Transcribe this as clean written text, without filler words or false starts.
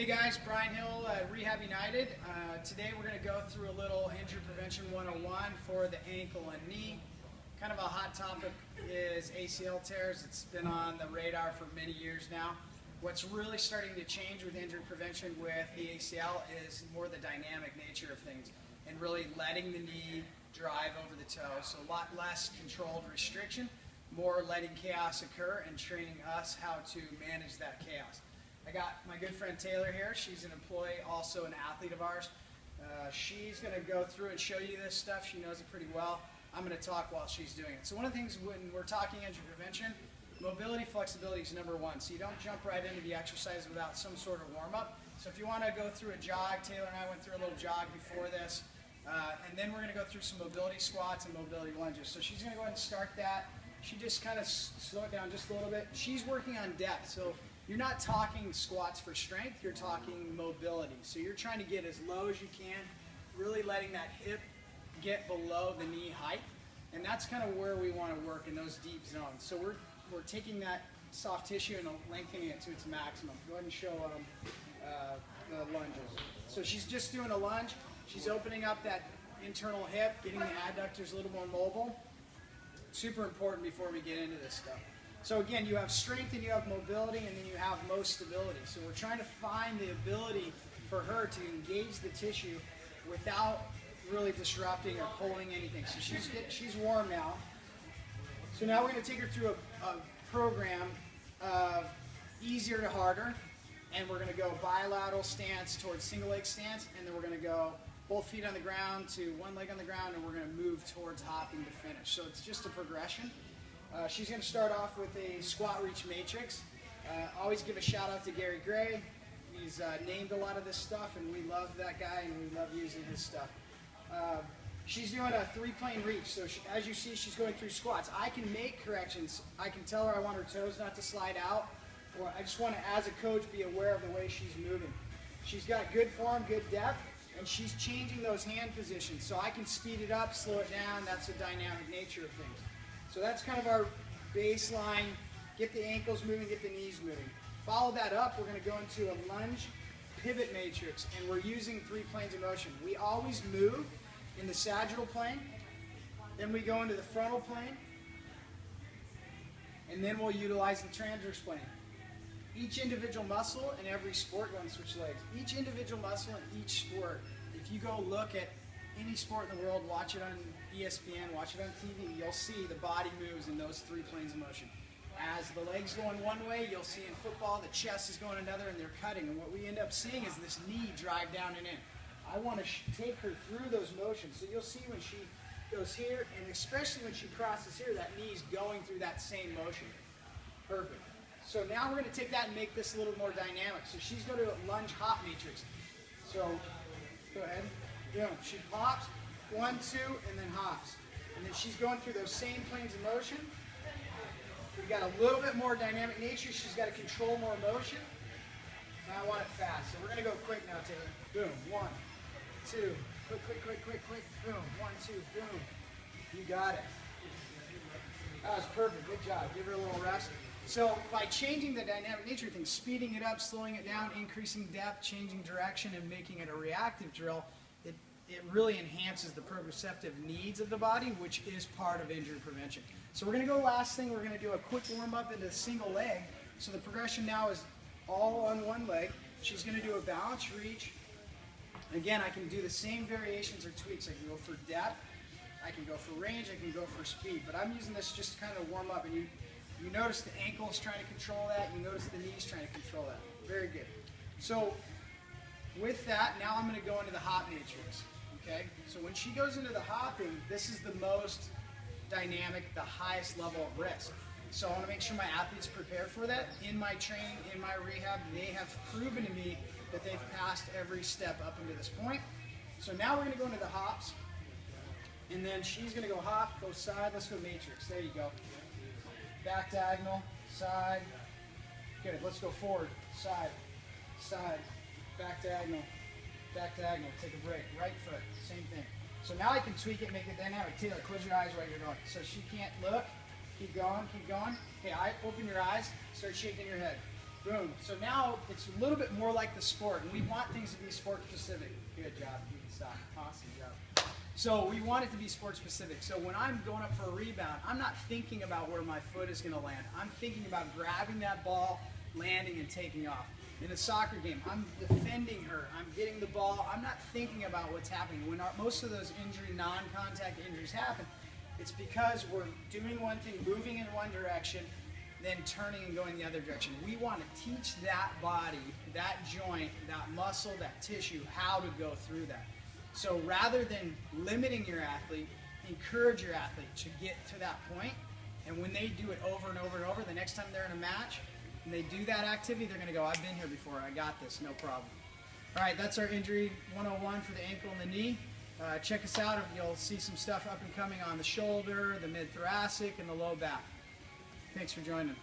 Hey guys, Bryan Hill at Rehab United. Today we're going to go through a little injury prevention 101 for the ankle and knee. Kind of a hot topic is ACL tears. It's been on the radar for many years now. What's really starting to change with injury prevention with the ACL is more the dynamic nature of things and really letting the knee drive over the toe. So a lot less controlled restriction, more letting chaos occur and training us how to manage that chaos. I got my good friend Taylor here. She's an employee, also an athlete of ours. She's going to go through and show you this stuff. She knows it pretty well. I'm going to talk while she's doing it. So one of the things when we're talking injury prevention, mobility, flexibility is number one. So you don't jump right into the exercise without some sort of warm-up. So if you want to go through a jog, Taylor and I went through a little jog before this, and then we're going to go through some mobility squats and mobility lunges. So she's going to go ahead and start that. She just kind of slow it down just a little bit. She's working on depth. So you're not talking squats for strength, you're talking mobility. So you're trying to get as low as you can, really letting that hip get below the knee height. And that's kind of where we want to work, in those deep zones. So we're taking that soft tissue and lengthening it to its maximum. Go ahead and show the lunges. So she's just doing a lunge. She's opening up that internal hip, getting the adductors a little more mobile. Super important before we get into this stuff. So again, you have strength and you have mobility, and then you have most stability. So we're trying to find the ability for her to engage the tissue without really disrupting or pulling anything. So she's warm now. So now we're going to take her through a program of easier to harder, and we're going to go bilateral stance towards single leg stance, and then we're going to go both feet on the ground to one leg on the ground, and we're going to move towards hopping to finish. So it's just a progression. She's going to start off with a squat reach matrix. Always give a shout out to Gary Gray. He's named a lot of this stuff, and we love that guy, and we love using his stuff. She's doing a three-plane reach, so as you see, she's going through squats. I can make corrections. I can tell her I want her toes not to slide out, or I just want to, as a coach, be aware of the way she's moving. She's got good form, good depth, and she's changing those hand positions, so I can speed it up, slow it down. That's the dynamic nature of things. So that's kind of our baseline. Get the ankles moving, get the knees moving. Follow that up, we're going to go into a lunge pivot matrix, and we're using 3 planes of motion. We always move in the sagittal plane, then we go into the frontal plane, and then we'll utilize the transverse plane. Each individual muscle in every sport, go and switch legs. Each individual muscle in each sport, if you go look at any sport in the world, watch it on ESPN, watch it on TV, you'll see the body moves in those 3 planes of motion. As the legs going one way, you'll see in football the chest is going another, and they're cutting. And what we end up seeing is this knee drive down and in. I want to take her through those motions. So you'll see when she goes here, and especially when she crosses here, that knee's going through that same motion. Perfect. So now we're going to take that and make this a little more dynamic. So she's going to lunge hop matrix. So go ahead. Boom. She pops, 1, 2, and then hops. And then she's going through those same planes of motion. We've got a little bit more dynamic nature. She's got to control more motion. Now I want it fast. So we're going to go quick now, Taylor. Boom. 1, 2. Quick. Boom. 1, 2. Boom. You got it. That was perfect. Good job. Give her a little rest. So by changing the dynamic nature of things, speeding it up, slowing it down, increasing depth, changing direction, and making it a reactive drill, it really enhances the proprioceptive needs of the body, which is part of injury prevention. So we're going to go last thing, we're going to do a quick warm-up into single leg. So the progression now is all on one leg. She's going to do a balance reach. Again, I can do the same variations or tweaks. I can go for depth, I can go for range, I can go for speed. But I'm using this just to kind of warm up. And you notice the ankle is trying to control that. You notice the knees trying to control that. Very good. So with that, now I'm going to go into the hop matrix. Okay? So when she goes into the hopping, this is the most dynamic, the highest level of risk. So I want to make sure my athletes prepare for that. In my training, in my rehab, they have proven to me that they've passed every step up into this point. So now we're going to go into the hops. And then she's going to go hop, go side. Let's go matrix. There you go. Back diagonal, side. Good. Let's go forward, side, side, back diagonal, take a break, right foot, same thing. So now I can tweak it, make it dynamic. Taylor, close your eyes while you're going. So she can't look, keep going. Okay, open your eyes, start shaking your head. Boom. So now it's a little bit more like the sport, and we want things to be sport specific. Good job. You can stop. Awesome job. So we want it to be sport specific. So when I'm going up for a rebound, I'm not thinking about where my foot is going to land. I'm thinking about grabbing that ball, landing, and taking off. In a soccer game, I'm defending her. I'm getting the ball. I'm not thinking about what's happening. When most of those injury, non-contact injuries happen, it's because we're doing one thing, moving in one direction, then turning and going the other direction. We want to teach that body, that joint, that muscle, that tissue, how to go through that. So rather than limiting your athlete, encourage your athlete to get to that point. And when they do it over and over and over, the next time they're in a match, and they do that activity, they're going to go, I've been here before, I got this, no problem. All right, that's our injury 101 for the ankle and the knee. Check us out, you'll see some stuff up and coming on the shoulder, the mid-thoracic, and the low back. Thanks for joining.